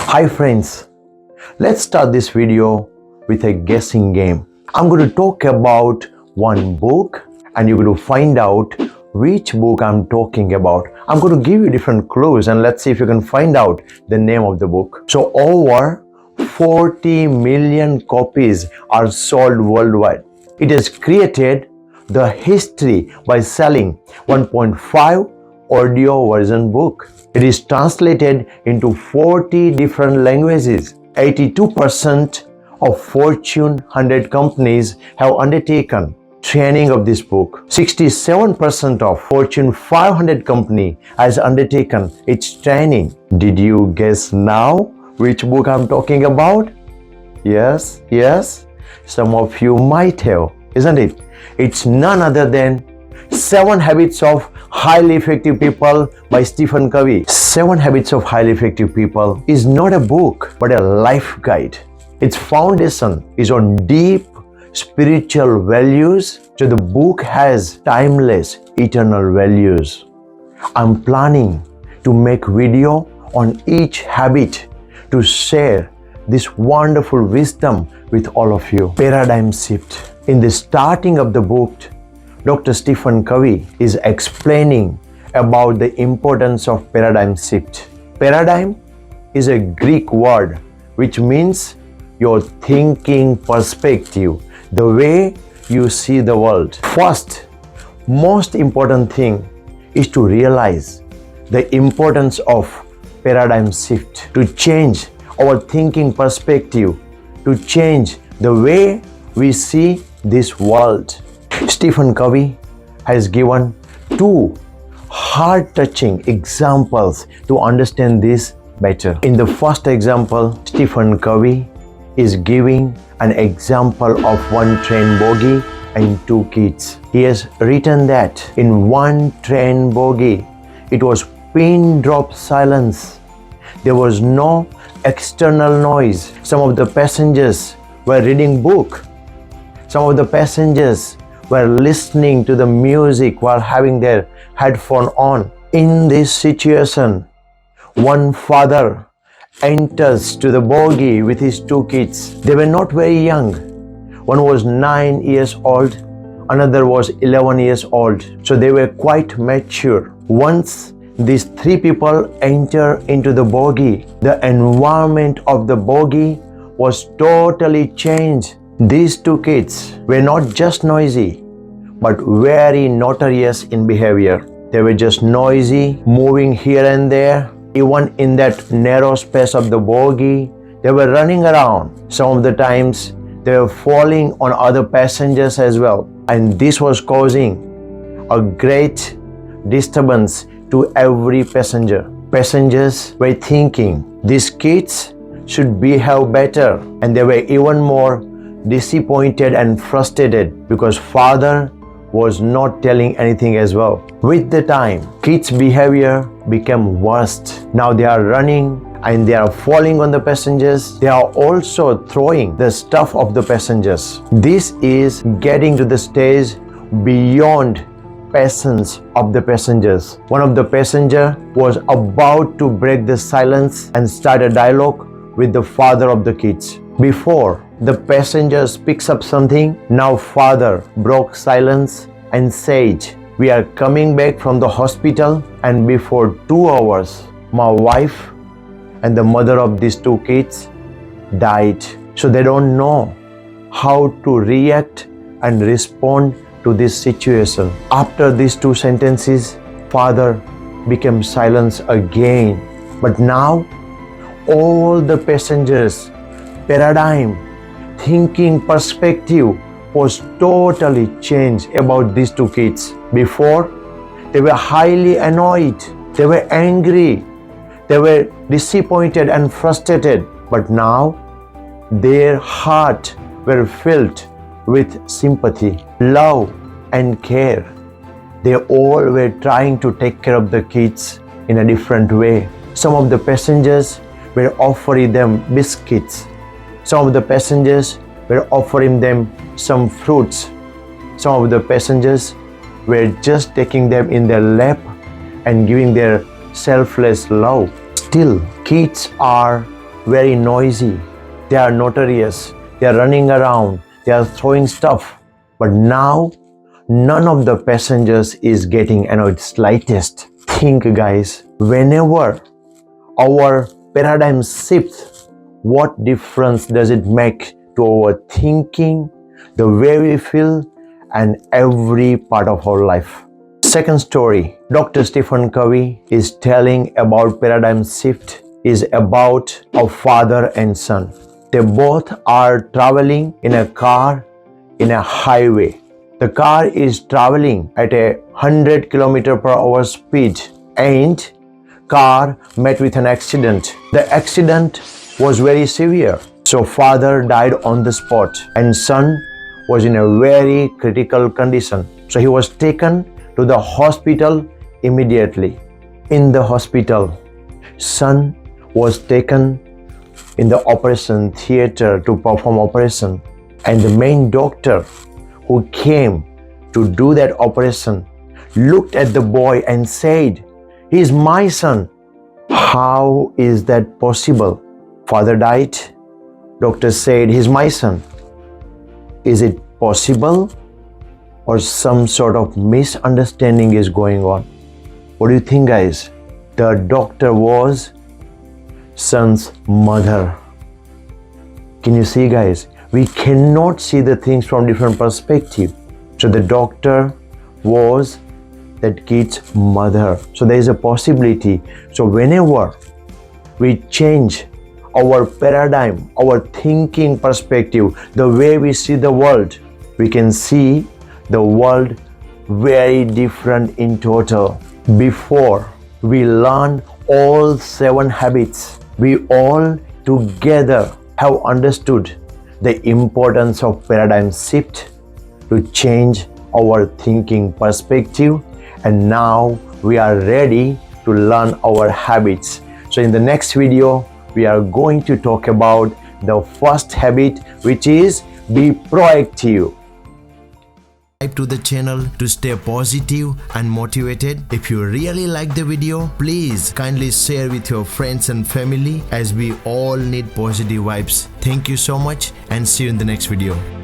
Hi friends, let's start this video with a guessing game. I'm going to talk about one book and you're going to find out which book I'm talking about. I'm going to give you different clues and let's see if you can find out the name of the book. So over 40 million copies are sold worldwide. It has created the history by selling 1.5 audio version book. It is translated into 40 different languages. 82% of Fortune 100 companies have undertaken training of this book. 67% of Fortune 500 company has undertaken its training. Did you guess now which book I'm talking about? Yes. Some of you might have, isn't it? It's none other than 7 Habits of Highly Effective People by Stephen Covey. 7 Habits of Highly Effective People is not a book but a life guide. Its foundation is on deep spiritual values, so the book has timeless eternal values. I'm planning to make video on each habit to share this wonderful wisdom with all of you. Paradigm shift. In the starting of the book, Dr. Stephen Covey is explaining about the importance of paradigm shift. Paradigm is a Greek word which means your thinking perspective, the way you see the world. First, most important thing is to realize the importance of paradigm shift, to change our thinking perspective, to change the way we see this world. Stephen Covey has given 2 heart-touching examples to understand this better. In the first example, Stephen Covey is giving an example of one train bogie and 2 kids. He has written that in one train bogie, it was pin drop silence. There was no external noise. Some of the passengers were reading book. Some of the passengers were listening to the music while having their headphone on. In this situation, one father enters to the bogie with his 2 kids. They were not very young. One was 9 years old, another was 11 years old. So they were quite mature. Once these 3 people enter into the bogie, the environment of the bogie was totally changed. These 2 kids were not just noisy, but very notorious in behavior. They were just noisy, moving here and there. Even in that narrow space of the bogie, they were running around. Some of the times, they were falling on other passengers as well. And this was causing a great disturbance to every passenger. Passengers were thinking, these kids should behave better. And they were even more disappointed and frustrated because father was not telling anything as well. With the time, kids' behavior became worst. Now they are running and they are falling on the passengers. They are also throwing the stuff of the passengers. This is getting to the stage beyond patience of the passengers. One of the passengers was about to break the silence and start a dialogue with the father of the kids. Before the passengers picks up something, now father broke silence and said, we are coming back from the hospital and before 2 hours, my wife and the mother of these 2 kids died. So they don't know how to react and respond to this situation. After these 2 sentences, father became silent again. But now all the passengers' paradigm, thinking perspective was totally changed about these 2 kids. Before, they were highly annoyed, they were angry, they were disappointed and frustrated. But now, their heart were filled with sympathy, love and care. They all were trying to take care of the kids in a different way. Some of the passengers were offering them biscuits. Some of the passengers were offering them some fruits. Some of the passengers were just taking them in their lap and giving their selfless love. Still, kids are very noisy. They are notorious. They are running around. They are throwing stuff. But now, none of the passengers is getting annoyed slightest. Think, guys, whenever our paradigm shifts, what difference does it make to our thinking, the way we feel, and every part of our life? Second story, Dr. Stephen Covey is telling about paradigm shift is about a father and son. They both are traveling in a car in a highway. The car is traveling at a 100 km/h speed and car met with an accident. The accident was very severe. So father died on the spot and son was in a very critical condition. So he was taken to the hospital immediately. In the hospital, son was taken in the operation theater to perform operation, and the main doctor who came to do that operation looked at the boy and said, "He is my son." How is that possible? Father died. Doctor said, "He's my son." Is it possible? Or some sort of misunderstanding is going on? What do you think, guys? The doctor was son's mother. Can you see, guys? We cannot see the things from different perspective. So the doctor was that kid's mother. So there is a possibility. So whenever we change our paradigm, our thinking perspective, the way we see the world, we can see the world very different in total. Before we learn all 7 habits, we all together have understood the importance of paradigm shift to change our thinking perspective, and now we are ready to learn our habits. So in the next video, we are going to talk about the first habit, which is be proactive. Subscribe to the channel to stay positive and motivated. If you really like the video, please kindly share with your friends and family, as we all need positive vibes. Thank you so much and see you in the next video.